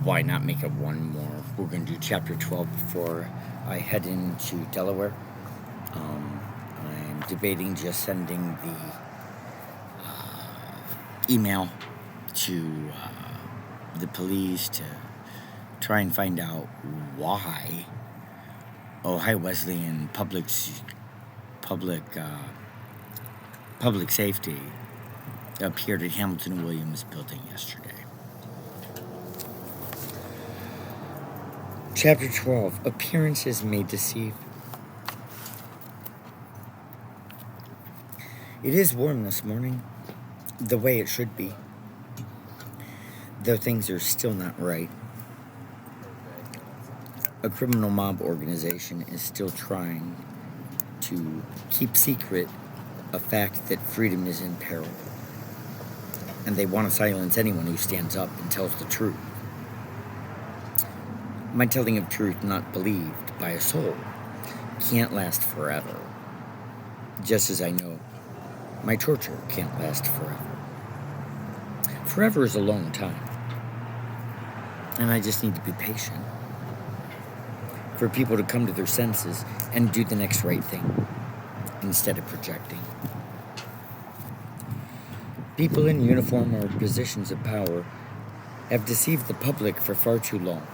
why not make it one more? We're going to do chapter 12 before I head into Delaware. I'm debating just sending the email to the police to try and find out why Ohio Wesleyan public safety appeared at Hamilton Williams building yesterday. Chapter 12, Appearances May Deceive. It is warm this morning, the way it should be, though things are still not right. A criminal mob organization is still trying to keep secret a fact that freedom is in peril, and they want to silence anyone who stands up and tells the truth. My telling of truth not believed by a soul can't last forever, just as I know my torture can't last forever. Forever is a long time, and I just need to be patient for people to come to their senses and do the next right thing instead of projecting. People in uniform or positions of power have deceived the public for far too long.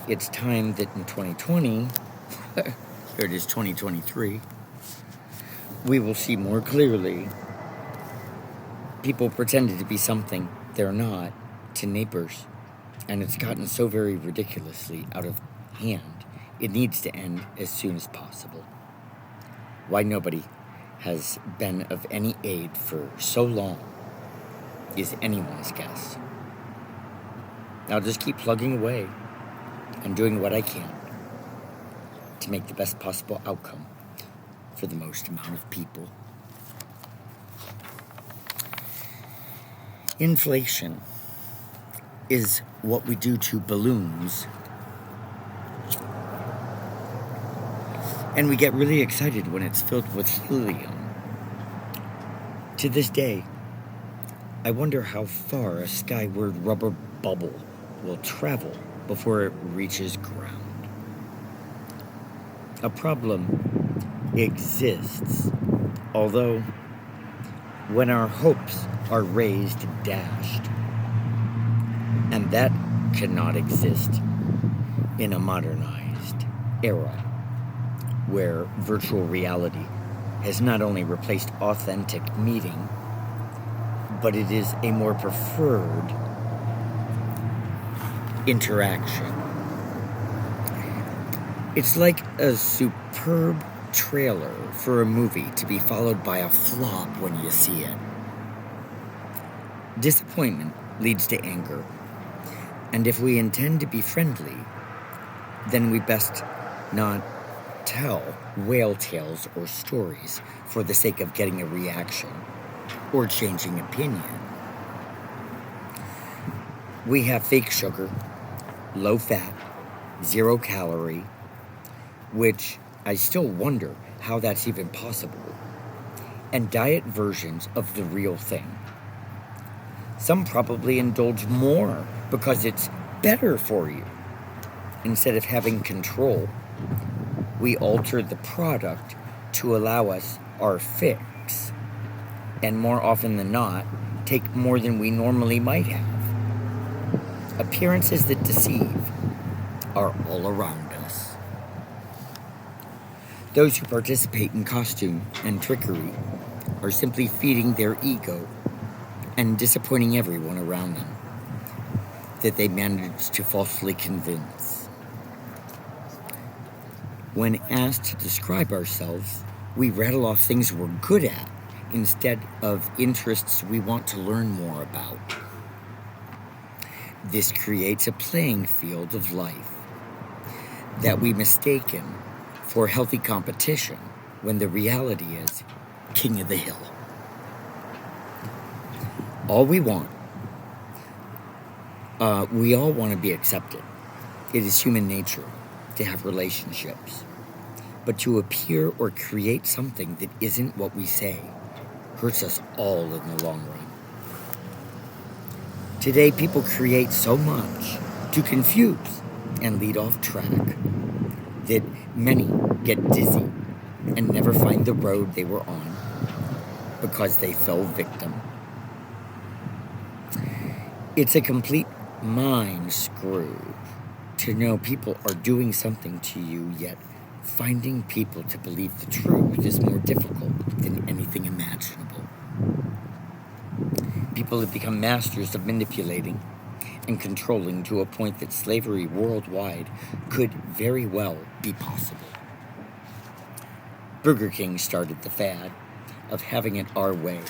It's time that in 2020, here it is 2023, we will see more clearly people pretended to be something they're not to neighbors, and it's gotten so very ridiculously out of hand, it needs to end as soon as possible. Why nobody has been of any aid for so long is anyone's guess. I'll just keep plugging away and doing what I can to make the best possible outcome for the most amount of people. Inflation is what we do to balloons, and we get really excited when it's filled with helium. To this day, I wonder how far a skyward rubber bubble will travel before it reaches ground. A problem exists, although when our hopes are raised, dashed, and that cannot exist in a modernized era where virtual reality has not only replaced authentic meeting, but it is a more preferred interaction. It's like a superb trailer for a movie to be followed by a flop when you see it. Disappointment leads to anger, and if we intend to be friendly, then we best not tell whale tales or stories for the sake of getting a reaction or changing opinion. We have fake sugar, low fat, 0 calorie, which I still wonder how that's even possible, and diet versions of the real thing. Some probably indulge more because it's better for you. Instead of having control, we alter the product to allow us our fix, and more often than not, take more than we normally might have. Appearances that deceive are all around us. Those who participate in costume and trickery are simply feeding their ego and disappointing everyone around them that they manage to falsely convince. When asked to describe ourselves, we rattle off things we're good at instead of interests we want to learn more about. This creates a playing field of life that we mistaken for healthy competition when the reality is king of the hill. All we want, we all want to be accepted. It is human nature to have relationships. But to appear or create something that isn't what we say hurts us all in the long run. Today, people create so much to confuse and lead off track that many get dizzy and never find the road they were on because they fell victim. It's a complete mind screw to know people are doing something to you, yet finding people to believe the truth is more difficult than anything imaginable. People have become masters of manipulating and controlling to a point that slavery worldwide could very well be possible. Burger King started the fad of having it our way,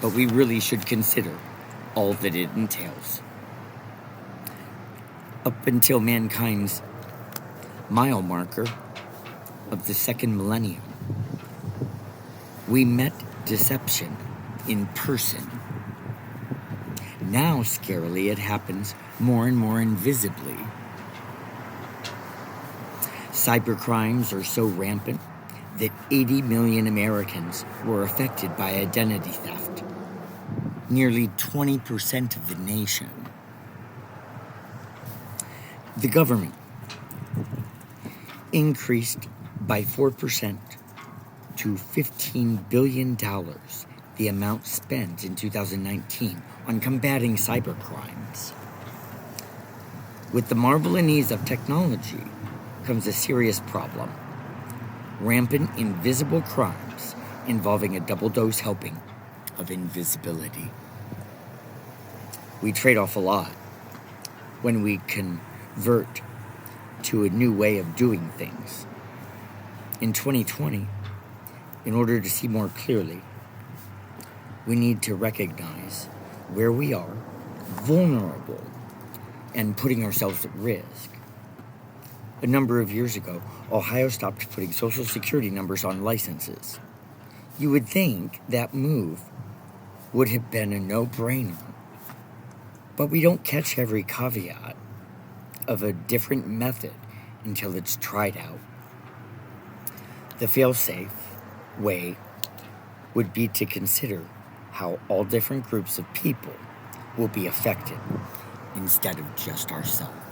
but we really should consider all that it entails. Up until mankind's mile marker of the second millennium, we met deception in person. Now, scarily, it happens more and more invisibly. Cybercrimes are so rampant that 80 million Americans were affected by identity theft, nearly 20% of the nation. The government increased by 4% to $15 billion the amount spent in 2019 on combating cybercrimes. With the marvel and ease of technology comes a serious problem: rampant invisible crimes involving a double dose helping of invisibility. We trade off a lot when we convert to a new way of doing things. In 2020, in order to see more clearly, we need to recognize where we are vulnerable and putting ourselves at risk. A number of years ago, Ohio stopped putting Social Security numbers on licenses. You would think that move would have been a no-brainer, but we don't catch every caveat of a different method until it's tried out. The fail-safe way would be to consider how all different groups of people will be affected instead of just ourselves.